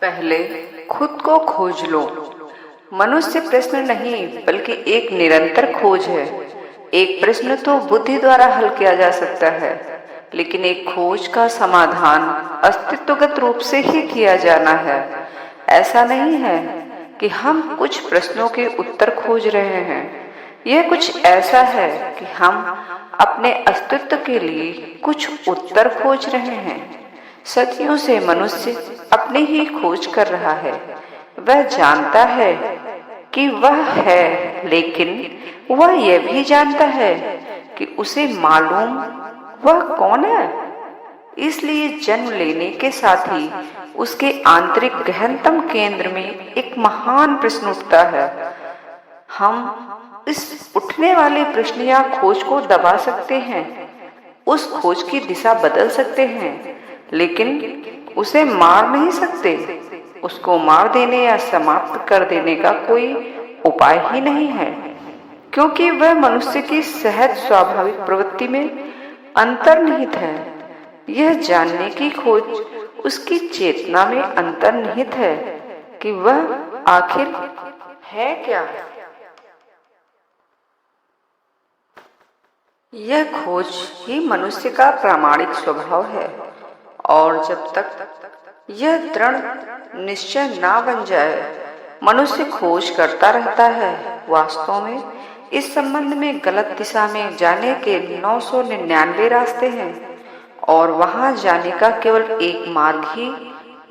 पहले खुद को खोज लो। मनुष्य प्रश्न नहीं बल्कि एक निरंतर खोज है। एक प्रश्न तो बुद्धि द्वारा हल किया जा सकता है, लेकिन एक खोज का समाधान अस्तित्वगत रूप से ही किया जाना है। ऐसा नहीं है कि हम कुछ प्रश्नों के उत्तर खोज रहे हैं। यह कुछ ऐसा है कि हम अपने अस्तित्व के लिए कुछ उत्तर खोज रहे हैं। सदियों से मनुष्य अपनी ही खोज कर रहा है। वह जानता है कि वह है, लेकिन वह यह भी जानता है कि उसे मालूम वह कौन है। इसलिए जन्म लेने के साथ ही उसके आंतरिक गहनतम केंद्र में एक महान प्रश्न उठता है। हम इस उठने वाले प्रश्न या खोज को दबा सकते हैं, उस खोज की दिशा बदल सकते हैं, लेकिन उसे मार नहीं सकते। उसको मार देने या समाप्त कर देने का कोई उपाय ही नहीं है, क्योंकि वह मनुष्य की सहज स्वाभाविक प्रवृत्ति में अंतर्निहित है। यह जानने की खोज उसकी चेतना में अंतर्निहित है कि वह आखिर है क्या। यह खोज ही मनुष्य का प्रामाणिक स्वभाव है, और जब तक यह दृढ़ निश्चय ना बन जाए, मनुष्य खोज करता रहता है। वास्तव में इस संबंध में गलत दिशा में जाने के 999 रास्ते हैं, और वहां जाने का केवल एक मार्ग ही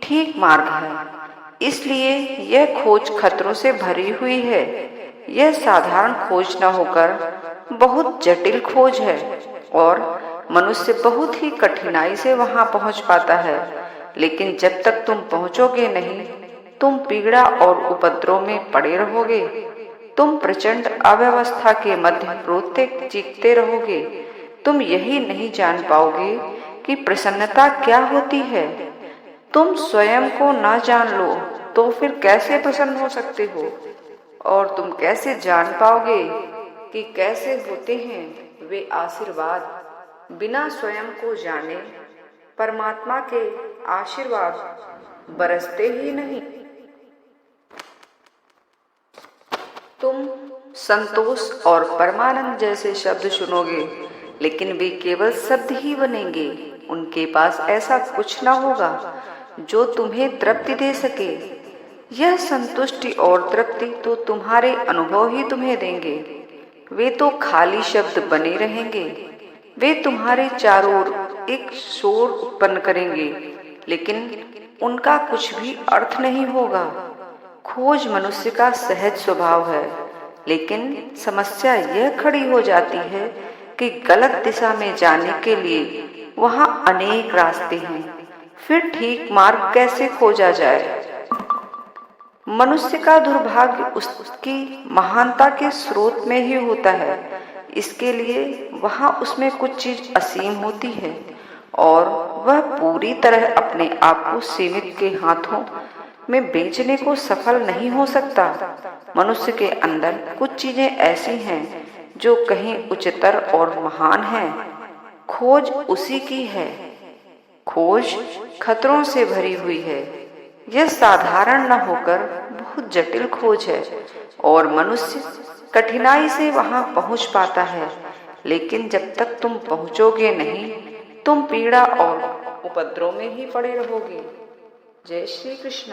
ठीक मार्ग है। इसलिए यह खोज खतरों से भरी हुई है। यह साधारण खोज न होकर बहुत जटिल खोज है, और मनुष्य बहुत ही कठिनाई से वहां पहुंच पाता है। लेकिन जब तक तुम पहुंचोगे नहीं, तुम पीड़ा और उपद्रव में पड़े रहोगे। तुम प्रचंड अव्यवस्था के मध्य रोते चीखते रहोगे। तुम यही नहीं जान पाओगे कि प्रसन्नता क्या होती है। तुम स्वयं को ना जान लो तो फिर कैसे प्रसन्न हो सकते हो? और तुम कैसे जान पाओगे कि कैसे होते हैं वे आशीर्वाद? बिना स्वयं को जाने परमात्मा के आशीर्वाद बरसते ही नहीं। तुम संतोष और परमानंद जैसे शब्द सुनोगे, लेकिन वे केवल शब्द ही बनेंगे। उनके पास ऐसा कुछ ना होगा जो तुम्हें तृप्ति दे सके। यह संतुष्टि और तृप्ति तो तुम्हारे अनुभव ही तुम्हें देंगे। वे तो खाली शब्द बने रहेंगे। वे तुम्हारे चारों ओर एक शोर उत्पन्न करेंगे, लेकिन उनका कुछ भी अर्थ नहीं होगा। खोज मनुष्य का सहज स्वभाव है, लेकिन समस्या यह खड़ी हो जाती है कि गलत दिशा में जाने के लिए वहां अनेक रास्ते हैं। फिर ठीक मार्ग कैसे खोजा जाए? मनुष्य का दुर्भाग्य उसकी महानता के स्रोत में ही होता है। इसके लिए वहां उसमें कुछ चीज असीम होती है, और वह पूरी तरह अपने आप को सीमित के हाथों में बेचने को सफल नहीं हो सकता। मनुष्य के अंदर कुछ चीजें ऐसी हैं जो कहीं उच्चतर और महान हैं। खोज उसी की है। खोज खतरों से भरी हुई है। यह साधारण न होकर बहुत जटिल खोज है, और मनुष्य कठिनाई से वहां पहुंच पाता है। लेकिन जब तक तुम पहुंचोगे नहीं, तुम पीड़ा और उपद्रव में ही पड़े रहोगे। जय श्री कृष्ण।